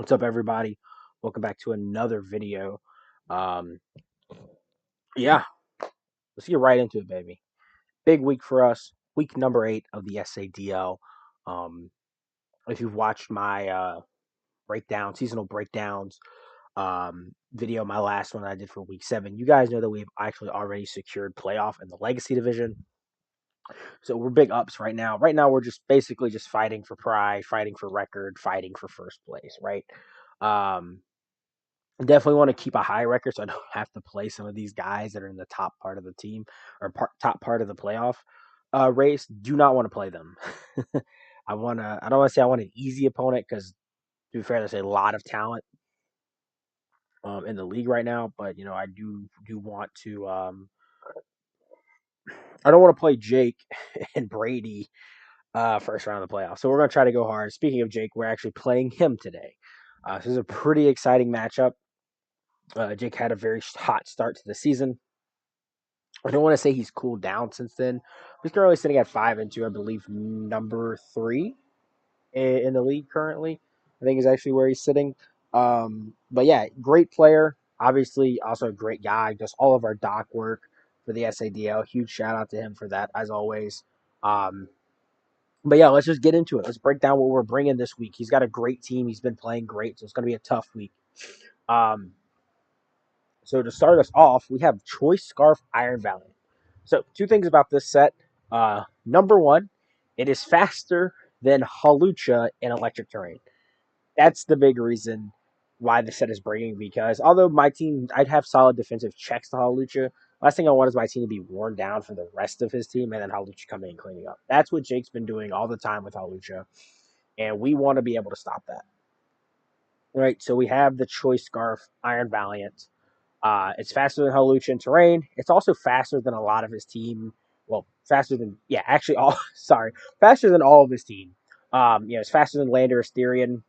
What's up, everybody? Welcome back to another video. Um, yeah, let's get right into it, baby. Big week for us. Week number 8 of the SADL. Um, if you've watched my seasonal breakdowns video, my last one I did for week 7, you guys know that we've actually already secured playoff in the Legacy division. So we're big ups right now. Right now, we're just basically just fighting for pride, fighting for record, fighting for first place, right? Um, Definitely want to keep a high record so I don't have to play some of these guys that are in the top part of the team or top part of the playoff race. Do not want to play them. I don't want to say I want an easy opponent because, to be fair, there's a lot of talent in the league right now. But I do want to. I don't want to play Jake and Brady first round of the playoffs. So we're going to try to go hard. Speaking of Jake, we're actually playing him today. This is a pretty exciting matchup. Jake had a very hot start to the season. I don't want to say he's cooled down since then. He's currently sitting at 5-2, I believe, number 3 in the league currently. I think is actually where he's sitting. But yeah, great player. Obviously, also a great guy. Does all of our doc work for the SADL. Huge shout out to him for that, as always. Um, but yeah, let's just get into it. Let's break down what we're bringing this week. He's got a great team. He's been playing great, so it's going to be a tough week. So to start us off, we have Choice Scarf Iron Valiant. So two things about this set. Number one, it is faster than Halucha in electric terrain. That's the big reason why the set is bringing. Because although my team, I'd have solid defensive checks to Halucha. Last thing I want is my team to be worn down for the rest of his team, and then Halucha coming and cleaning up. That's what Jake's been doing all the time with Halucha, and we want to be able to stop that. All right, so we have the Choice Scarf Iron Valiant. It's faster than Halucha in terrain. It's also faster than a lot of his team. Well, faster than actually all. Sorry, faster than all of his team. It's faster than Lander Asterion.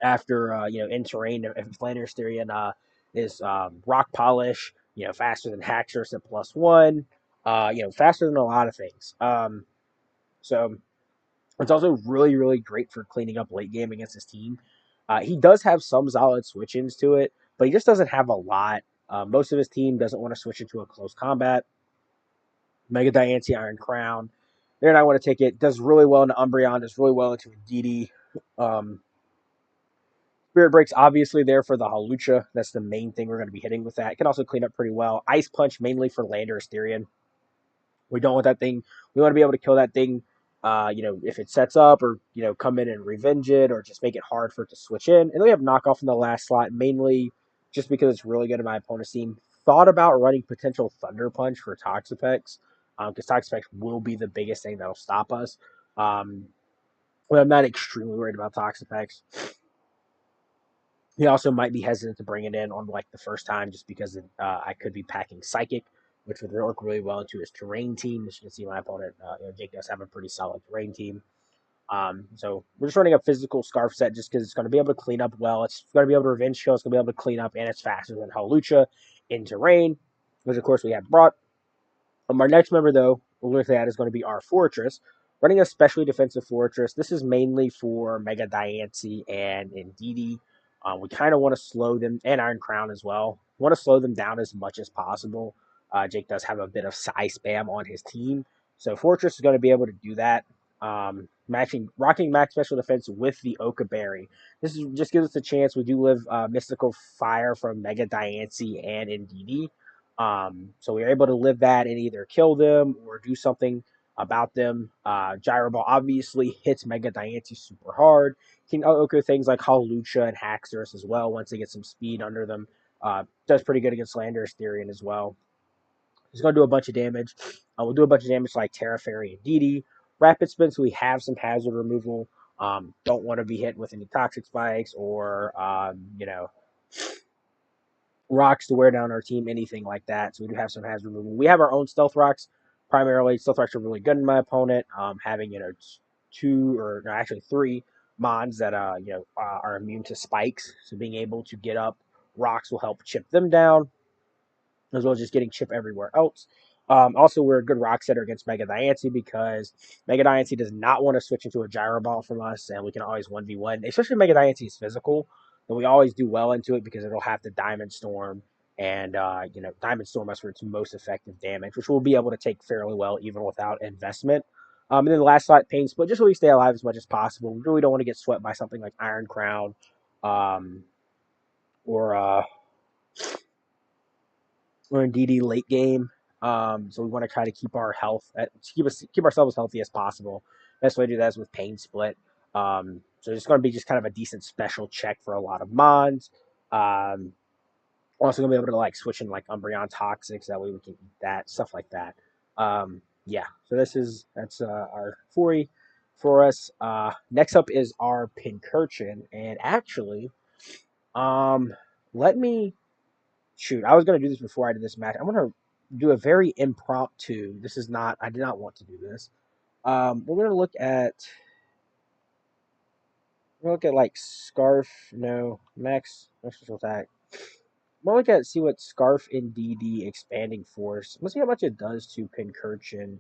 After in terrain, if Lander Asterion is rock polish, faster than Haxorus at +1. Faster than a lot of things. So it's also really, really great for cleaning up late game against his team. He does have some solid switch ins to it, but he just doesn't have a lot. Most of his team doesn't want to switch into a close combat. Mega Diancie Iron Crown. They're not want to take it. Does really well into Umbreon. Does really well into DD. Spirit Break's obviously there for the Halucha. That's the main thing we're going to be hitting with that. It can also clean up pretty well. Ice Punch mainly for Lander Asterion. We don't want that thing. We want to be able to kill that thing. If it sets up or come in and revenge it or just make it hard for it to switch in. And then we have knockoff in the last slot, mainly just because it's really good in my opponent's team. Thought about running potential Thunder Punch for Toxapex, because Toxapex will be the biggest thing that'll stop us. But I'm not extremely worried about Toxapex. He also might be hesitant to bring it in on like the first time just because I could be packing Psychic, which would work really well into his terrain team. As you can see, my opponent, Jake, does have a pretty solid terrain team. So we're just running a physical Scarf set just because it's going to be able to clean up well. It's going to be able to revenge kill. It's going to be able to clean up, and it's faster than Halucha in terrain, which of course we have brought. Our next member, though, with that is going to be our Fortress. Running a specially defensive Fortress. This is mainly for Mega Diancie and Indeedee. We kind of want to slow them, and Iron Crown as well. We want to slow them down as much as possible. Jake does have a bit of Psy spam on his team, so Fortress is going to be able to do that. Rocking max special defense with the Oka Berry. This just gives us a chance. We do live Mystical Fire from Mega Diancie and Indeedee. So we were able to live that and either kill them or do something about them. Gyro Ball obviously hits Mega Diancie super hard. Can okay things like Halucha and Haxorus as well once they get some speed under them. Does pretty good against Lander Asterion as well. He's going to do a bunch of damage. We'll do a bunch of damage like Terra Fairy and DD. Rapid Spin, so we have some hazard removal. Don't want to be hit with any toxic spikes or, rocks to wear down our team, anything like that. So we do have some hazard removal. We have our own stealth rocks. Primarily, stealth rocks are really good in my opponent. Having two or no, actually three mons that are immune to spikes. So being able to get up rocks will help chip them down, as well as just getting chip everywhere else. Also, we're a good rock setter against Mega Diancie because Mega Diancie does not want to switch into a gyro ball from us, and we can always 1v1. Especially Mega Diancie is physical, and we always do well into it because it'll have the Diamond Storm, and Diamond Storm us for its most effective damage, which we'll be able to take fairly well even without investment. And then the last slot, Pain Split, just so we stay alive as much as possible. We really don't want to get swept by something like Iron Crown, um, or we're in DD late game. So we want to try to keep our health, keep ourselves as healthy as possible. Best way to do that is with Pain Split. So it's going to be just kind of a decent special check for a lot of mods. Um, also going to be able to like switch in like Umbreon Toxics. That way we can eat that, stuff like that. Yeah, so that's our 40 for us. Next up is our Pincurchin. And actually, um, let me shoot, I was gonna do this before I did this match. I'm gonna do a very impromptu. This is not. I did not want to do this. We're gonna look at. We're gonna look at like Scarf. No, Max. Special attack. We're gonna look at see what Scarf in DD expanding force. Let's see how much it does to Pincurchin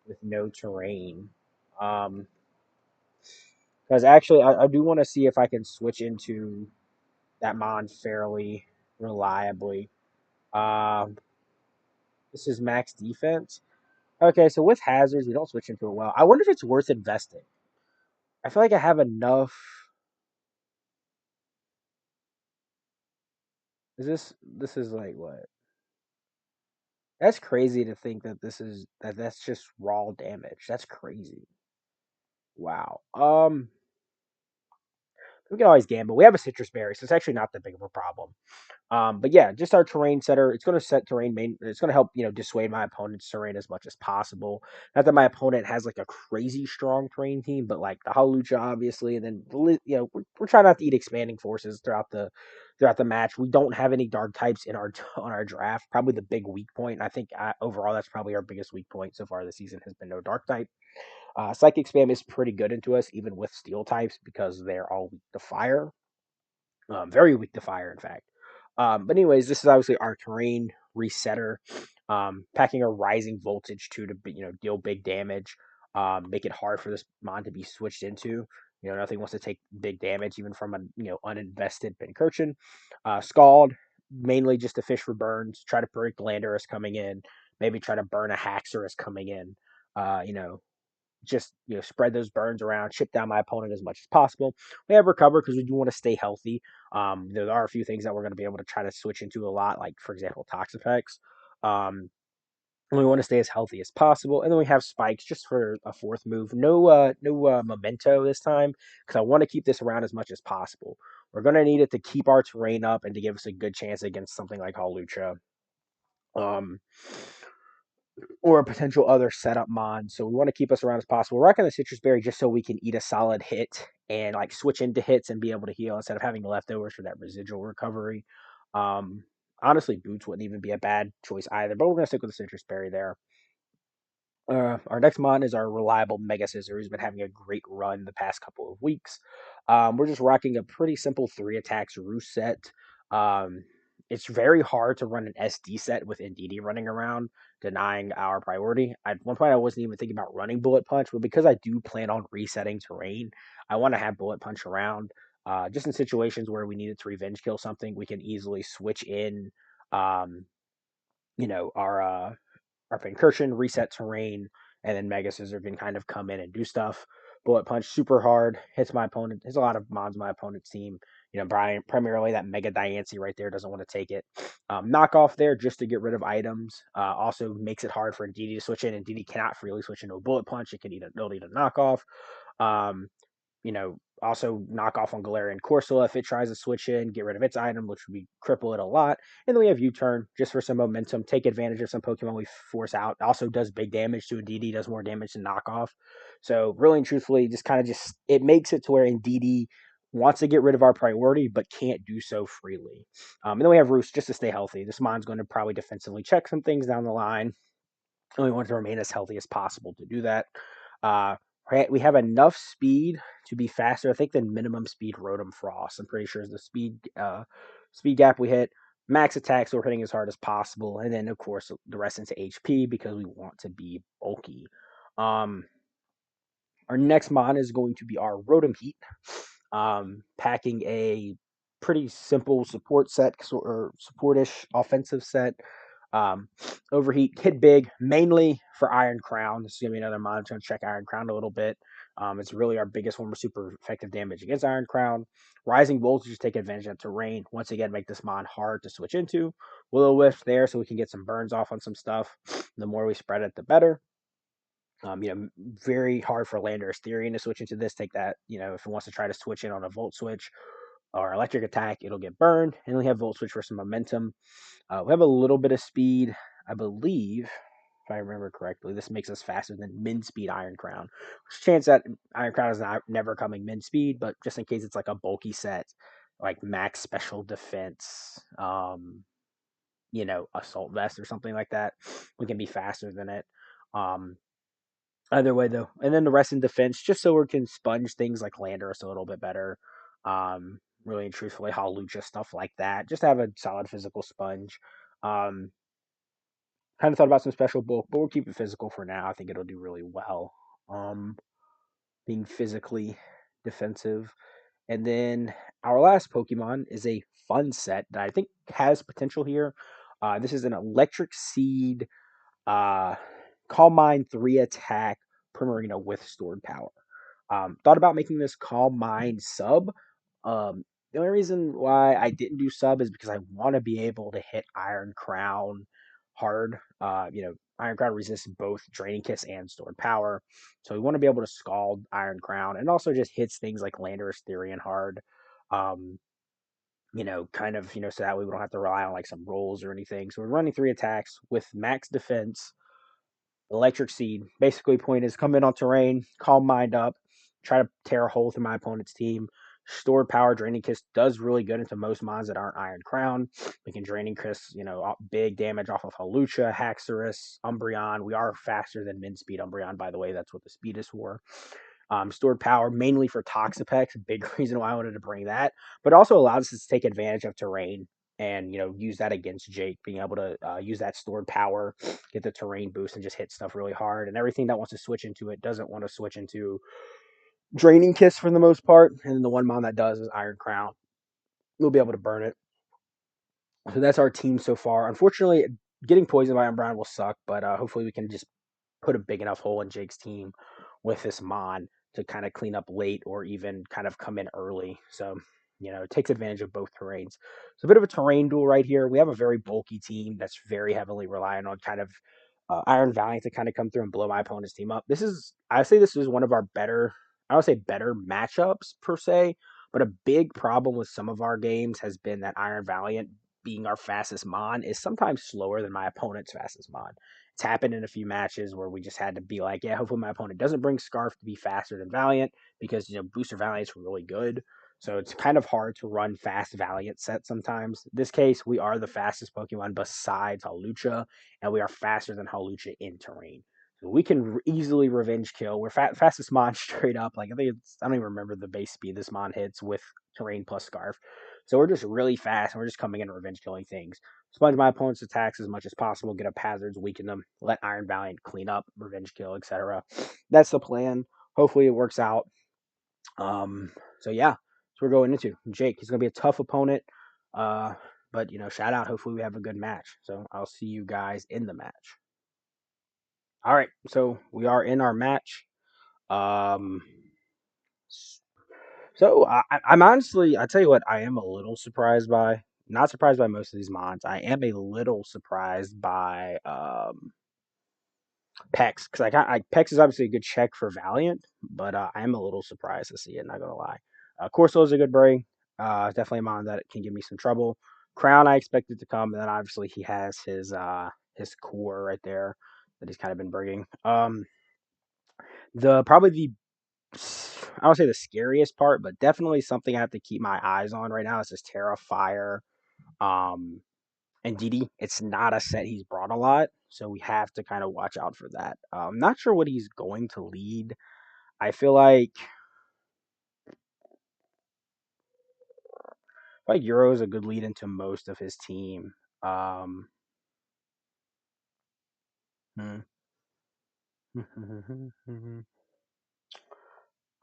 with no terrain. Um, because actually, I do want to see if I can switch into that mon fairly reliably. Um, this is max defense. Okay, so with hazards, we don't switch into it well. I wonder if it's worth investing. I feel like I have enough. This is like what? That's crazy to think that that's just raw damage. That's crazy. Wow. We can always gamble. We have a citrus berry, so it's actually not that big of a problem. But yeah, just our terrain setter. It's going to set terrain main. It's going to help dissuade my opponent's terrain as much as possible. Not that my opponent has like a crazy strong terrain team, but like the Halucha obviously, and then we're trying not to eat expanding forces throughout the match. We don't have any dark types in our on our draft. Probably the big weak point. And I think overall that's probably our biggest weak point so far this season has been no dark type. Psychic spam is pretty good into us even with steel types because they're all weak to fire. Very weak to fire, in fact. But anyways, this is obviously our terrain resetter, packing a rising voltage to deal big damage, make it hard for this mon to be switched into. Nothing wants to take big damage even from a uninvested Pincurchin. Scald, mainly just to fish for burns. Try to break Landorus coming in. Maybe try to burn a Haxorus coming in. Uh, you know, just spread those burns around, chip down my opponent as much as possible. We have recover because we do want to stay healthy. There are a few things that we're going to be able to try to switch into a lot, like for example, Toxapex. And we want to stay as healthy as possible. And then we have spikes just for a fourth move. No memento this time because I want to keep this around as much as possible. We're going to need it to keep our terrain up and to give us a good chance against something like Hawlucha. Um, or a potential other setup mod. So we want to keep us around as possible. We're rocking the citrus berry just so we can eat a solid hit and like switch into hits and be able to heal instead of having leftovers for that residual recovery. Um, Honestly, boots wouldn't even be a bad choice either, but we're gonna stick with the citrus berry there. Our next mon is our reliable Mega Scissor, who's been having a great run the past couple of weeks. We're just rocking a pretty simple 3 attacks roost set. Um, it's very hard to run an SD set with NDD running around, denying our priority. At one point, I wasn't even thinking about running Bullet Punch, but because I do plan on resetting terrain, I want to have Bullet Punch around. Just in situations where we needed to revenge kill something, we can easily switch in, um, you know, our Pincurchin, reset terrain, and then Mega Scissor can kind of come in and do stuff. Bullet Punch super hard, hits my opponent, hits a lot of mons my opponent's team. Primarily that Mega Diancie right there doesn't want to take it. Knockoff there just to get rid of items. Also makes it hard for DD to switch in, and DD cannot freely switch into a Bullet Punch. It'll need a knockoff. Um, also knock off on Galarian Corsola if it tries to switch in, get rid of its item, which would be cripple it a lot. And then we have U-Turn just for some momentum, take advantage of some Pokemon we force out. Also does big damage to a DD, does more damage than knockoff. So really and truthfully, just it makes it to where in DD wants to get rid of our priority, but can't do so freely. And then we have Roost just to stay healthy. This mon's going to probably defensively check some things down the line. And we want to remain as healthy as possible to do that. Uh, we have enough speed to be faster, I think, than minimum speed Rotom Frost. I'm pretty sure is the speed gap we hit. max attack, so we're hitting as hard as possible, and then of course the rest into HP because we want to be bulky. Um, our next mod is going to be our Rotom Heat, packing a pretty simple support set or supportish offensive set. Overheat, hit big, mainly for Iron Crown. This is gonna be another mod. I'm gonna check Iron Crown a little bit. It's really our biggest one. We're super effective damage against Iron Crown. Rising voltage, take advantage of terrain. Once again, make this mod hard to switch into. Will-O-Wisp there, so we can get some burns off on some stuff. The more we spread it, the better. Very hard for Landorus Therian to switch into this. Take that, if it wants to try to switch in on a Volt Switch or Electric Attack, it'll get burned. And we have Volt Switch for some momentum. We have a little bit of speed, I believe, if I remember correctly. This makes us faster than min speed Iron Crown. There's a chance that Iron Crown is never coming min speed, but just in case it's like a bulky set, like max special defense, assault vest or something like that, we can be faster than it. Either way, though, and then the rest in defense, just so we can sponge things like Landorus a little bit better. Really and truthfully, Hawlucha, stuff like that. Just have a solid physical sponge. Um, Kind of thought about some special bulk, but we'll keep it physical for now. I think it'll do really well. Um, Being physically defensive. And then our last Pokemon is a fun set that I think has potential here. This is an Electric Seed Calm Mind 3 attack Primarina with stored power. Thought about making this Calm Mind sub. The only reason why I didn't do sub is because I want to be able to hit Iron Crown hard. Iron Crown resists both Draining Kiss and Stored Power. So we want to be able to Scald Iron Crown, and also just hits things like Landorus Therian hard. Um, so that way we don't have to rely on like some rolls or anything. So we're running 3 attacks with max defense, Electric Seed. Basically, point is come in on terrain, calm mind up, try to tear a hole through my opponent's team. Stored Power Draining Kiss does really good into most mons that aren't Iron Crown. We can Draining Kiss, big damage off of Hawlucha, Haxorus, Umbreon. We are faster than min speed Umbreon, by the way. That's what the speed is for. Stored Power mainly for Toxapex. Big reason why I wanted to bring that, but also allows us to take advantage of terrain and use that against Jake, being able to use that stored power, get the terrain boost, and just hit stuff really hard. And everything that wants to switch into it doesn't want to switch into Draining Kiss for the most part. And then the one mon that does is Iron Crown. We'll be able to burn it. So that's our team so far. Unfortunately, getting poisoned by Umbreon will suck, but hopefully we can just put a big enough hole in Jake's team with this mon to kind of clean up late or even kind of come in early. So, it takes advantage of both terrains. It's a bit of a terrain duel right here. We have a very bulky team that's very heavily reliant on kind of Iron Valiant to kind of come through and blow my opponent's team up. I say this is one of our better, I don't say better matchups per se, but a big problem with some of our games has been that Iron Valiant, being our fastest mon, is sometimes slower than my opponent's fastest mon. It's happened in a few matches where we just had to be like, yeah, hopefully my opponent doesn't bring Scarf to be faster than Valiant because, Booster Valiant's really good. So it's kind of hard to run fast Valiant sets sometimes. In this case, we are the fastest Pokemon besides Hawlucha, and we are faster than Hawlucha in terrain. So we can easily revenge kill. We're fastest mon straight up. Like I don't even remember the base speed this mon hits with terrain plus Scarf. So we're just really fast, and we're just coming in and revenge killing things. Sponge my opponent's attacks as much as possible, get up hazards, weaken them, let Iron Valiant clean up, revenge kill, etc. That's the plan. Hopefully it works out. So yeah, that's what we're going into. Jake, he's gonna be a tough opponent. But shout out. Hopefully we have a good match. So I'll see you guys in the match. All right, so we are in our match. Um, I'm honestly, I tell you what, I am a little surprised by. Not surprised by most of these mods. I am a little surprised by Pex, because Pex is obviously a good check for Valiant, but I am a little surprised to see it. Not gonna lie. Corso is a good bring. Definitely a mon that can give me some trouble. Crown, I expected to come, and then obviously he has his core right there that he's kind of been bringing. The probably the I don't say the scariest part, but definitely something I have to keep my eyes on right now is this Terra Fire. And Didi, it's not a set he's brought a lot, so we have to kind of watch out for that. I'm not sure what he's going to lead. I feel like like Euro is a good lead into most of his team. Um, hmm.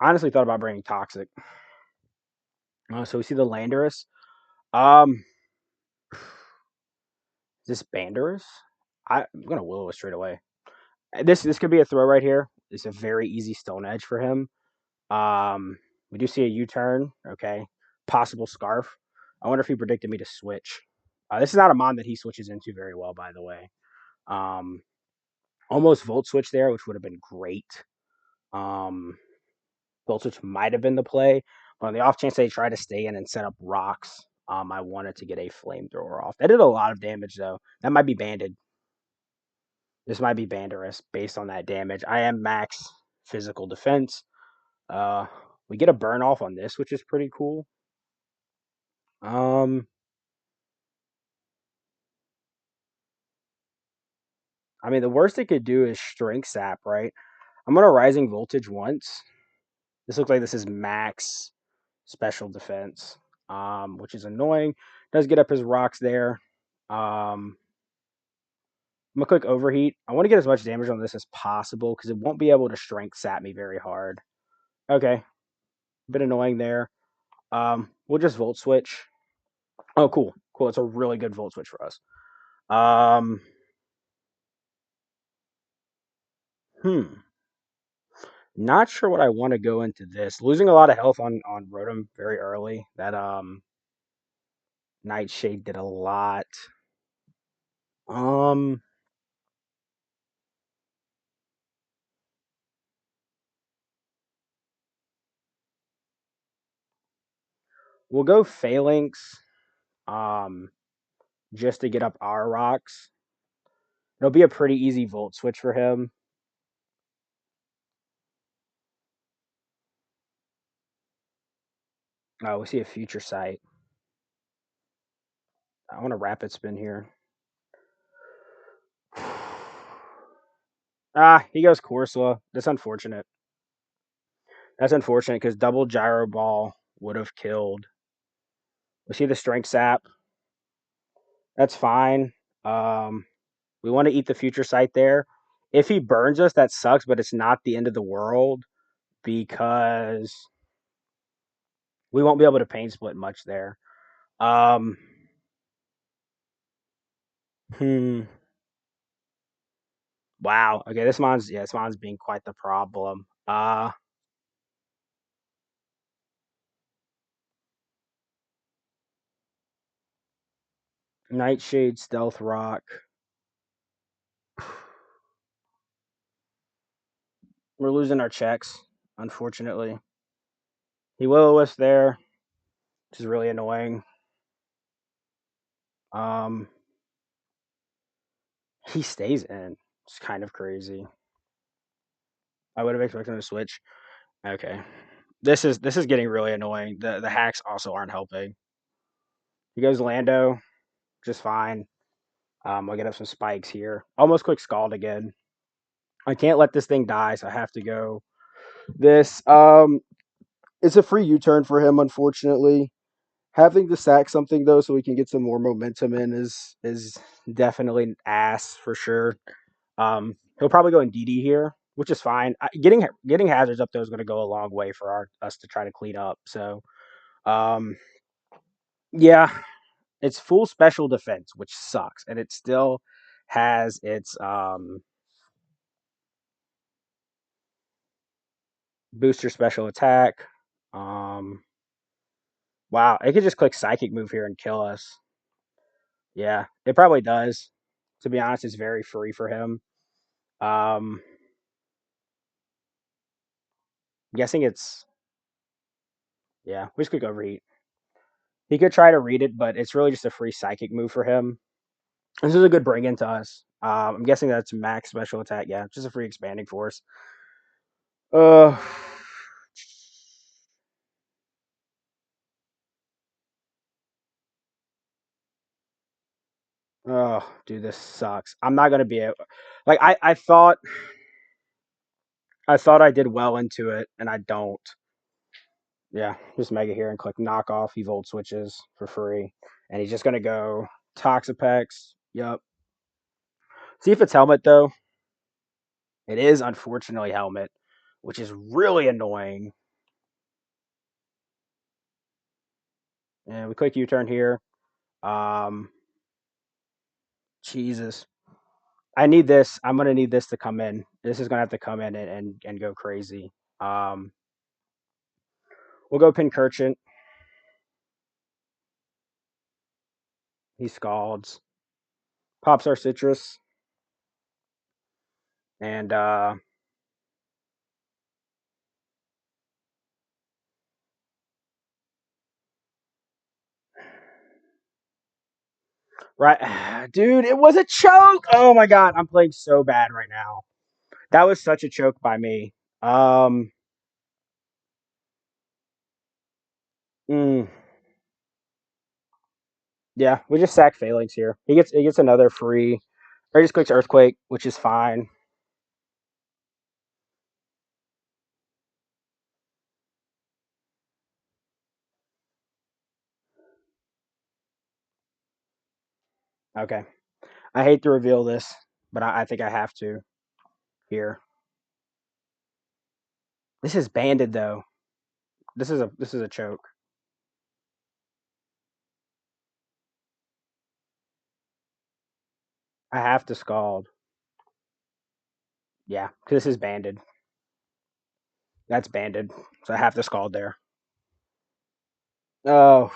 Honestly, thought about bringing Toxic. So we see the Landorus. Um, is this Banderous? I'm gonna Willow it straight away. This could be a throw right here. It's a very easy Stone Edge for him. We do see a U-turn. Okay, possible Scarf. I wonder if he predicted me to switch. This is not a mon that he switches into very well, by the way. Um, almost Volt Switch there, which would have been great. Um, Volt Switch might have been the play, but on the off chance they try to stay in and set up rocks, I wanted to get a flamethrower off. That did a lot of damage though. That might be banded. This might be Banderous based on that damage. I am max physical defense. Uh, we get a burn off on this, which is pretty cool. Um, I mean, the worst it could do is Strength Sap, right? I'm gonna Rising Voltage once. This looks like this is max special defense, which is annoying. Does get up his rocks there. I'm gonna click Overheat. I want to get as much damage on this as possible because it won't be able to Strength Sap me very hard. Okay, a bit annoying there. We'll just Volt Switch. Oh, cool, cool. It's a really good Volt Switch for us. Um, hmm. Not sure what I want to go into this. Losing a lot of health on Rotom very early. That Nightshade did a lot. Um, we'll go Phalanx. Um, just to get up our rocks. It'll be a pretty easy Volt Switch for him. Oh, we see a Future Sight. I want a Rapid Spin here. He goes Corsola. That's unfortunate. That's unfortunate because double Gyro Ball would have killed. We see the Strength Sap. That's fine. Um, we want to eat the Future Sight there. If he burns us, that sucks, but it's not the end of the world because we won't be able to Pain Split much there. Um, hmm. Wow. Okay, this mon's being quite the problem. Nightshade, Stealth Rock. We're losing our checks, unfortunately. He will us there, which is really annoying. Um, he stays in. It's kind of crazy. I would have expected him to switch. Okay, this is getting really annoying. The hacks also aren't helping. He goes Lando, just fine. I'll get up some spikes here. Almost quick Scald again. I can't let this thing die, so I have to go. This it's a free U-turn for him, unfortunately. Having to sack something though, so we can get some more momentum in is definitely an ass for sure. He'll probably go in DD here, which is fine. Getting hazards up there is going to go a long way for us to try to clean up. So, um, yeah, it's full special defense, which sucks, and it still has its booster special attack. Um, wow, it could just click Psychic move here and kill us. Yeah, it probably does. To be honest, it's very free for him. I'm guessing it's yeah. We just click Overheat. He could try to read it, but it's really just a free Psychic move for him. This is a good bring in to us. I'm guessing that's max special attack. Yeah, just a free expanding force. Uh, oh, dude, this sucks. I'm not gonna be able. Like I thought I did well into it, and I don't. Yeah, just mega here and click knock off. He volt switches for free. And he's just going to go Toxapex. Yup. See if it's helmet, though. It is, unfortunately, helmet, which is really annoying. And we click U-turn here. Um, Jesus. I need this. I'm going to need this to come in. This is going to have to come in and go crazy. Um, we'll go Pincurchant. He scalds. Pops our Citrus. And right, dude, it was a choke. Oh my god, I'm playing so bad right now. That was such a choke by me. Um, mm, yeah, we just sack Phalanx here. He gets another free. Or he just clicks Earthquake, which is fine. Okay, I hate to reveal this, but I think I have to here. This is banded though. This is a choke. I have to scald. Yeah, because this is banded. That's banded, so I have to scald there. Oh,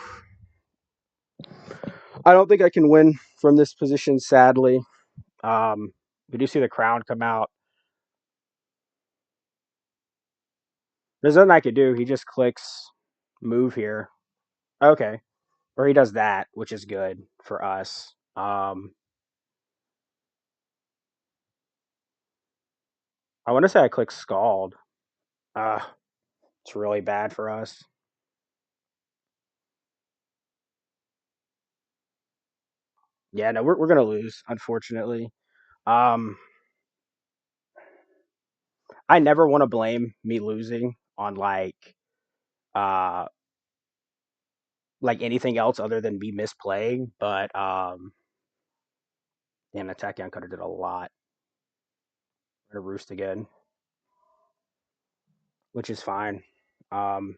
I don't think I can win from this position. Sadly, we do see the crown come out. There's nothing I could do. He just clicks move here. Okay, or he does that, which is good for us. I want to say I click scald. Uh, it's really bad for us. Yeah, no, we're gonna lose, unfortunately. Um, I never want to blame me losing on uh like anything else other than me misplaying, but damn, attack young cutter did a lot. We're gonna roost again, which is fine. Um,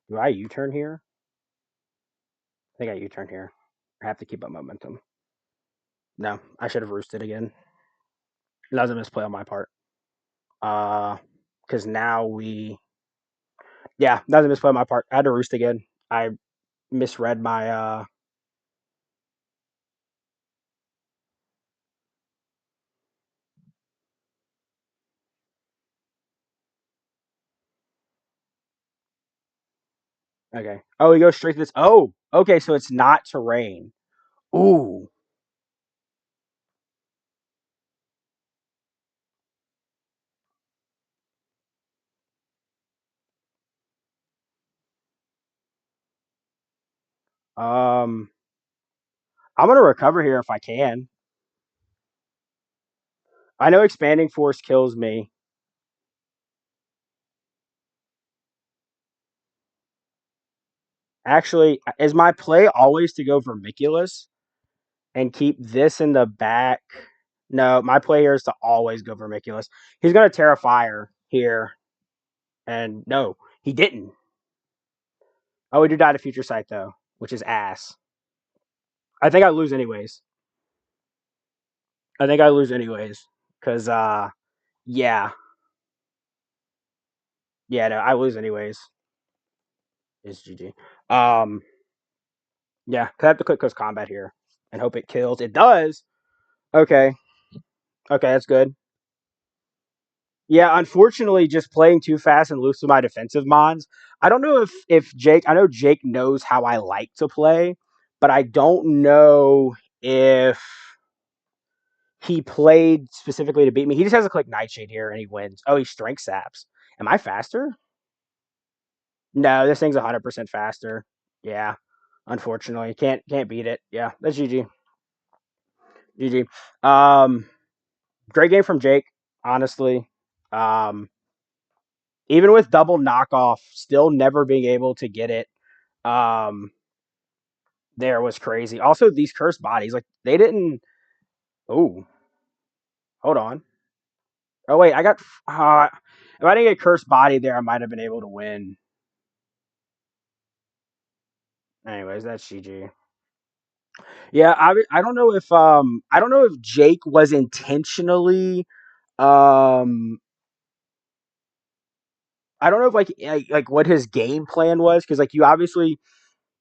do I U-turn here? I think I U-turn here. I have to keep up momentum. No, I should have roosted again. That was a misplay on my part. Because now yeah, that was a misplay on my part. I had to roost again. I misread my Okay. Oh, he goes straight to this. Oh, okay. So it's not terrain. Ooh. Um, I'm gonna recover here if I can. I know expanding force kills me. Actually, is my play always to go vermiculous and keep this in the back? No, my play here is to always go vermiculous. He's gonna Terra Fire here, and no, he didn't. Oh, we do die to Future Sight though, which is ass. I think I lose anyways. I think I lose anyways. Cause yeah. Yeah, no, I lose anyways. Is GG. Um yeah, I have to click close combat here and hope it kills. It does. Okay. Okay, that's good. Yeah, unfortunately, just playing too fast and loose with my defensive mons. I don't know if Jake. I know Jake knows how I like to play, but I don't know if he played specifically to beat me. He just has to click Nightshade here and he wins. Oh, he strength saps. Am I faster? No, this thing's 100% faster. Yeah, unfortunately, can't beat it. Yeah, that's GG. GG. Great game from Jake. honestly. Um, Even with double knockoff, still never being able to get it. Um, there was crazy. Also, these cursed bodies, like they didn't. Oh, hold on. Oh wait, I got. If I didn't get cursed body there, I might have been able to win. Anyways, that's GG. Yeah, I don't know if I don't know if Jake was intentionally um I don't know if like what his game plan was because like you obviously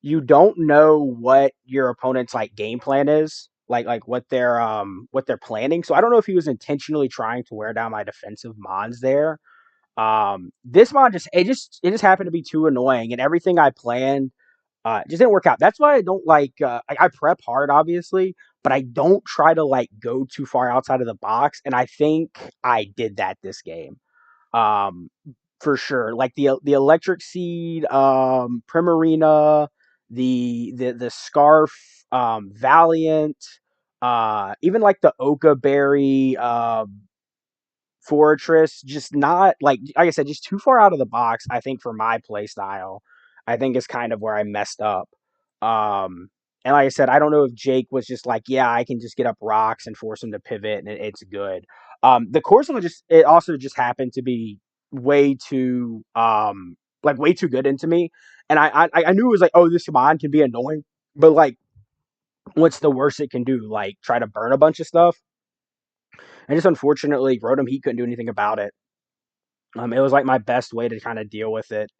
you don't know what your opponent's like game plan is like what they're planning. So I don't know if he was intentionally trying to wear down my defensive mons there. This mod it just happened to be too annoying and everything I planned just didn't work out. That's why I don't like I prep hard obviously, but I don't try to like go too far outside of the box and I think I did that this game. Um, for sure. Like the electric seed, Primarina, the scarf, Valiant, even like the Oka berry, Fortress, just not like I said, just too far out of the box. I think for my play style, I think is kind of where I messed up. And like I said, I don't know if Jake was just like, yeah, I can just get up rocks and force him to pivot, and it's good. The Corsola just it also just happened to be way too way too good into me, and I knew it was like, oh, this command can be annoying, but like, what's the worst it can do? Like try to burn a bunch of stuff. And just unfortunately, Rotom Heat couldn't do anything about it. It was like my best way to kind of deal with it.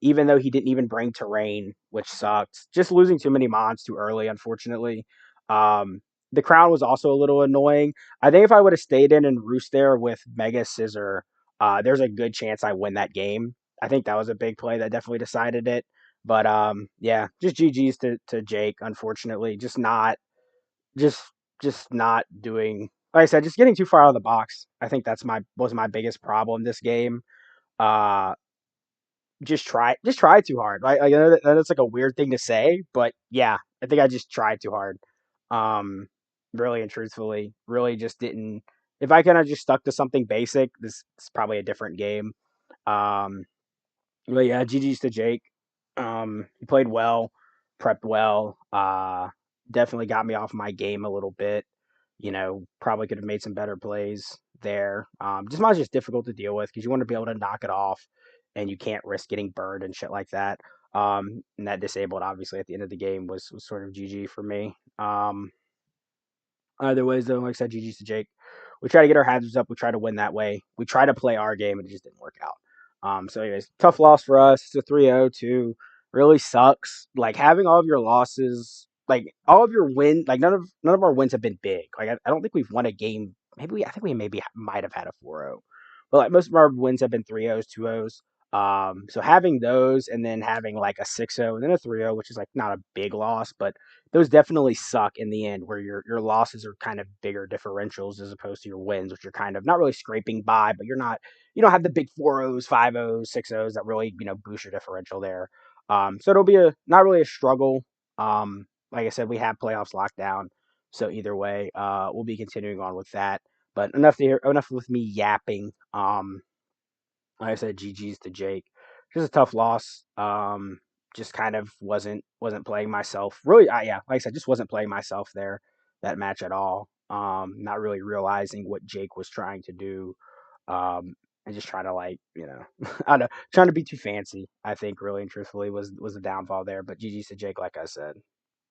Even though he didn't even bring terrain, which sucked. Just losing too many mons too early, unfortunately. Um, the crown was also a little annoying. I think if I would have stayed in and roost there with Mega Scissor, there's a good chance I win that game. I think that was a big play that definitely decided it. But yeah, just GG's to Jake. Unfortunately, just just not doing. Like I said, just getting too far out of the box. I think that's my was my biggest problem this game. Uh, just try too hard. Right? I know that's like a weird thing to say, but yeah, I think I just tried too hard. Um, really and truthfully, really just didn't. If I kind of just stuck to something basic, this is probably a different game. Um, but yeah, GG's to Jake. He played well, prepped well. Definitely got me off my game a little bit. You know, probably could have made some better plays there. Just mine's just difficult to deal with because you want to be able to knock it off, and you can't risk getting burned and shit like that. And that disabled obviously at the end of the game was sort of GG for me. Either ways, though, like I said, GG's to Jake. We try to get our hazards up. We try to win that way. We try to play our game, and it just didn't work out. So, anyways, tough loss for us. It's a 3-0 too. Really sucks. Like having all of your losses, like all of your win, like none of our wins have been big. Like I don't think we've won a game. I think we maybe might have had a 4-0, but like most of our wins have been 3-0s, 2-0s. So having those and then having like a 6-0 and then a 3-0, which is like not a big loss, but those definitely suck in the end where your losses are kind of bigger differentials as opposed to your wins, which are kind of not really scraping by, but you don't have the big 4-0s, 5-0s, 6-0s that really, boost your differential there. So it'll be not really a struggle. Like I said, we have playoffs locked down. So either way, we'll be continuing on with that. But enough with me yapping. Like I said, GG's to Jake. Just a tough loss. Just kind of wasn't playing myself. Really, yeah, like I said, just wasn't playing myself there that match at all. Not really realizing what Jake was trying to do. And just trying to I don't know, trying to be too fancy. I think really and truthfully was the downfall there. But GG's to Jake, like I said.